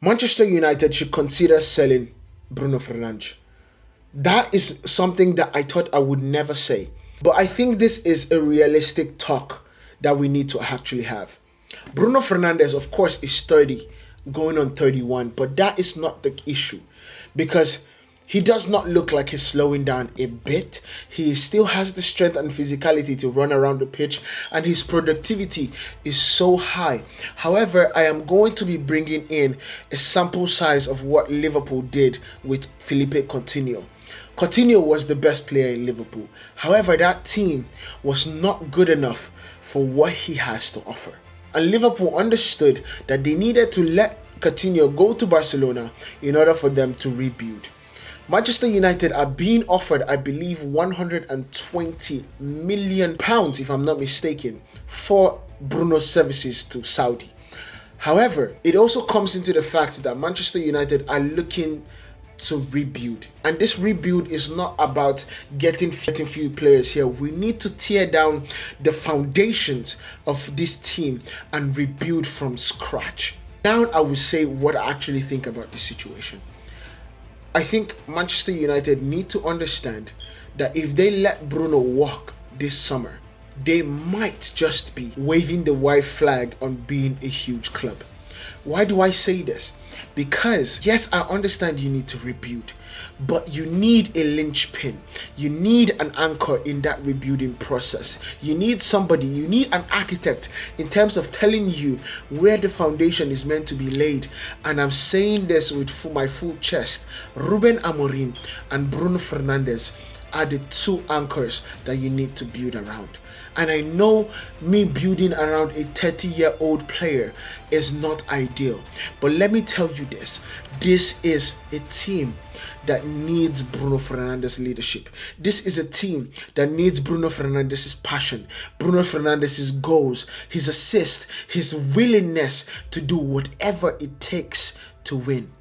Manchester United should consider selling Bruno Fernandes. That is something that I thought I would never say. But I think this is a realistic talk that we need to actually have. Bruno Fernandes, of course, is 30, going on 31, but that is not the issue because he does not look like he's slowing down a bit. He still has the strength and physicality to run around the pitch, and his productivity is so high. However, I am going to be bringing in a sample size of what Liverpool did with Philippe Coutinho. Coutinho was the best player in Liverpool. However, that team was not good enough for what he has to offer. And Liverpool understood that they needed to let Coutinho go to Barcelona in order for them to rebuild. Manchester United are being offered, I believe, £120 million, if I'm not mistaken, for Bruno's services to Saudi. However, it also comes into the fact that Manchester United are looking to rebuild, and this rebuild is not about getting few players here. We need to tear down the foundations of this team and rebuild from scratch. Now I will say what I actually think about this situation. I think Manchester United need to understand that if they let Bruno walk this summer, they might just be waving the white flag on being a huge club. Why do I say this? Because yes, I understand you need to rebuild, but you need a linchpin. You need an anchor in that rebuilding process. You need somebody, you need an architect in terms of telling you where the foundation is meant to be laid. And I'm saying this with my full chest. Ruben Amorim and Bruno Fernandes are the two anchors that you need to build around. And I know me building around a 30-year-old player is not ideal. But let me tell you this. This is a team that needs Bruno Fernandes' leadership. This is a team that needs Bruno Fernandes' passion, Bruno Fernandes' goals, his assist, his willingness to do whatever it takes to win.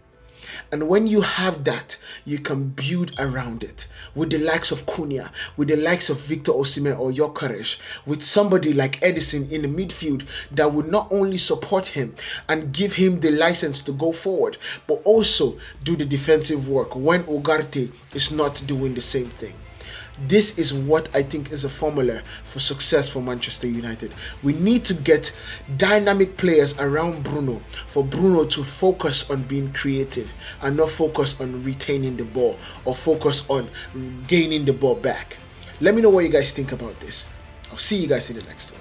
And when you have that, you can build around it with the likes of Cunha, with the likes of Victor Osimhen or Gyökeres, with somebody like Edison in the midfield that would not only support him and give him the license to go forward, but also do the defensive work when Ugarte is not doing the same thing. This is what I think is a formula for success for Manchester United. We need to get dynamic players around Bruno for Bruno to focus on being creative and not focus on retaining the ball or focus on gaining the ball back. Let me know what you guys think about this. I'll see you guys in the next one.